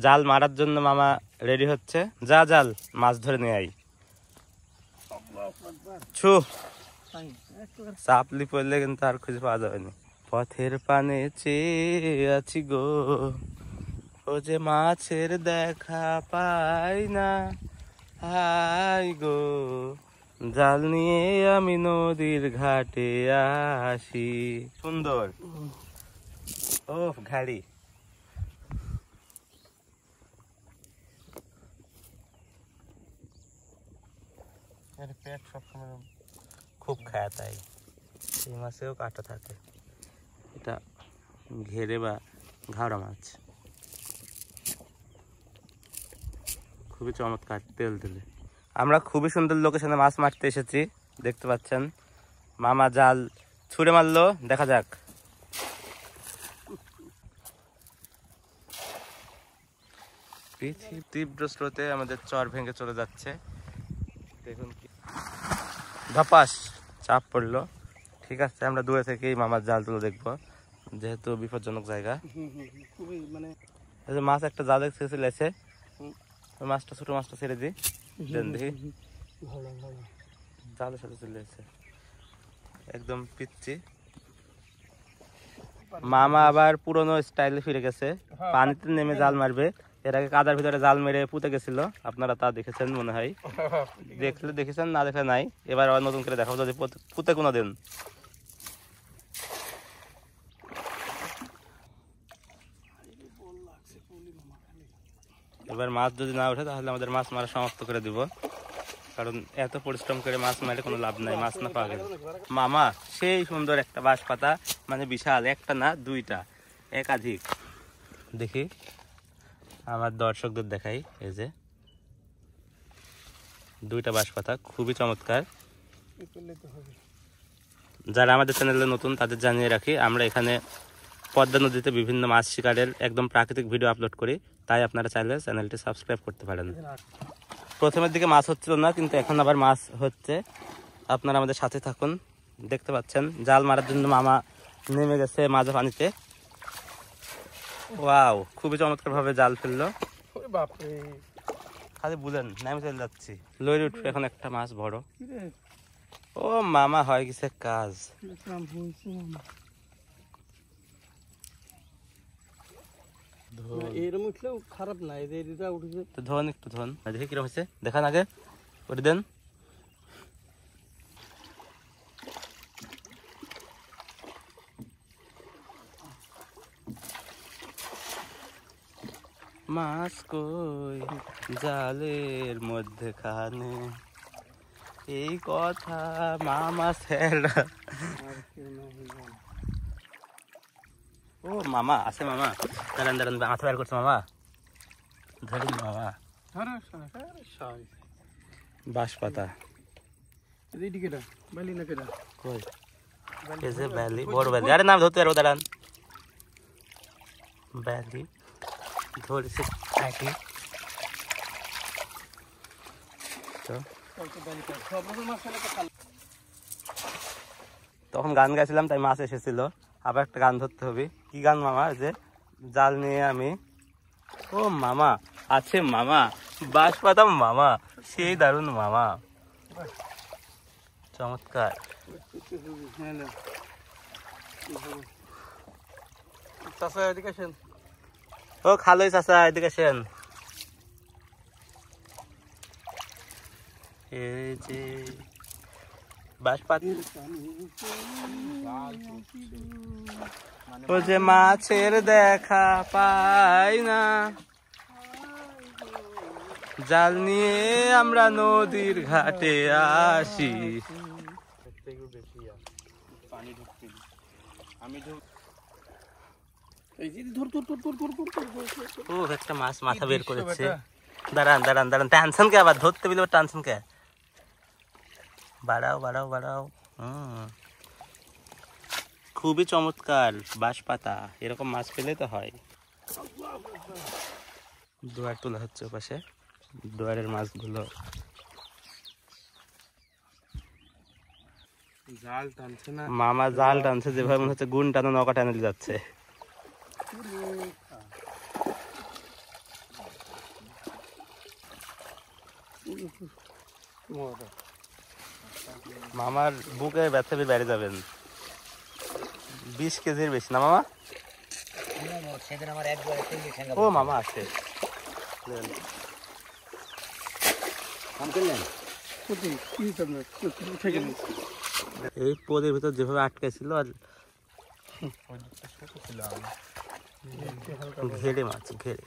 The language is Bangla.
জাল মারার জন্য মামা রেডি হচ্ছে। যা জাল মাছ ধরে নিয়ে আই। ছু চাপলি পড়লে কিন্তু আর খুঁজে পাওয়া যাবে না। পথের পানে চেয়ে আছি গো, ও যে মাছের দেখা পাই না। হাই গো, জাল নিয়ে আমি নদীর ঘাটে আসি। সুন্দর। ও ঘাড়ি পেট সবসময় খুব খায়, তাই এই মাছেও কাটা থাকে। এটা ঘেরে বা ঘাওড়া মাছ, খুবই চমৎকার তেল তেলে। আমরা খুবই সুন্দর লোকেশনে মাছ মারতে এসেছি, দেখতে পাচ্ছেন। মামা জাল ছুঁড়ে মারলো, দেখা যাক। তীব্র স্রোতে আমাদের চর ভেঙে চলে যাচ্ছে, দেখুন কি ধপাস চাপ পড়লো। ঠিক আছে, আমরা দূরে থেকেই মামার জাল তুলে দেখবো, যেহেতু বিপজ্জনক জায়গা। মাছ একটা জাল ছেড়েছে, ওই মাছটা ছোট মাছটা ছেড়ে দিই, দেখি জালের সাথে চলে এসেছে, একদম পিচ্ছি। মামা আবার পুরনো স্টাইলে ফিরে গেছে, পানিতে নেমে জাল মারবে। এর আগে কাদার ভিতরে জাল মেরে পুঁতে গেছিল, আপনারা তা দেখেছেন মনে হয়। দেখলে দেখেছেন, না দেখলে নাই। এবার আবার নতুন করে দেখাবো, যদি পুঁতে কোনো দিন। এবার মাছ যদি না ওঠে তাহলে আমাদের মাছ মারা সমাপ্ত করে দিব, কারণ এত পরিশ্রম করে মাছ মারলে কোনো লাভ নাই, মাছ না পাওয়া গেলে। মামা সেই সুন্দর একটা বাঁশ পাতা, মানে বিশাল, একটা না দুইটা, একাধিক। দেখি আমার দর্শকদের দেখাই, এই যে দুইটা বাঁশ পাতা, খুবই চমৎকার। যারা আমাদের চ্যানেলে নতুন তাদের জানিয়ে রাখি, আমরা এখানে পদ্মা নদীতে বিভিন্ন মাছ শিকারের একদম প্রাকৃতিক ভিডিও আপলোড করি, তাই আপনারা চাইলে চ্যানেলটি সাবস্ক্রাইব করতে পারেন। প্রথমের দিকে মাছ হচ্ছিল না, কিন্তু এখন আবার মাছ হচ্ছে। আপনারা আমাদের সাথে থাকুন, দেখতে পাচ্ছেন। জাল মারার জন্য মামা নেমে গেছে মাঝে পানিতে। ওয়াও, খুবই চমৎকার ভাবে জাল ফেললো। খালি বুঝেন নেমে চলে যাচ্ছি, লইরে উঠবে এখন একটা মাছ বড়। ও মামা, হয় গেছে কাজ। এরকম উঠলেও খারাপ না, এটা উঠেছে তো ধন, একটু ধন দেখি কিরকম হয়েছে, দেখান আগে, ওটা দেন। মাছ কই জালের মধ্যে খানে, এই কথা মামা ছেড়া। ও মামা আছে, মামা দাঁড়ান দাঁড়ান, মাথা বের করছে মামা, ধরুন মামা। বাঁশ পাতা কই, এই যে ব্যালি, বড় ব্যালি। আরে নাম ধরতে পারবো, দাঁড়ান। ব্যালি ধরেছে থাকি তো। তখন গান গাইছিলাম, তাই মাছ এসেছিল। আবার একটা গান ধরতে হবে। কি গান মামা? যে জাল নিয়ে আমি, ও মামা আছে মামা, বাঁশ পাতাম মামা, সেই দারুণ মামা, চমৎকার। ও খালোই চাচা, এদিকে আসেন। এই যে বাঁশ পাতা, ও যে মাছের দেখা পাই না, জাল নিয়ে আমরা নদীর ঘাটে আসি। ও একটা মাছ মাথা বের করেছে। দাঁড়ান দাঁড়ান দাঁড়ান, টানছেন কে? আবার ধরতে বলে টানছেন কে? বাড়াও বাড়াও বাড়াও। খুবই চমৎকার বাঁশ পাতা, এরকম মাছ পেলে তো হয়। দোয়ার তোলা হচ্ছে পাশে, দোয়ারের মাছগুলো জাল টানছে না মামা, জাল টানছে যেভাবে মনে হচ্ছে গুণ টানো নৌকা টানে যাচ্ছে। মামার বুকে ব্যথা পেয়ে বেড়ে যাবেন। 20 কেজির বেশি না মামা? সেদিন আমার একবার ও মামা আছে। এই পদের ভিতর যেভাবে আটকে ছিল আর ঘেরে মাছ ঘেরে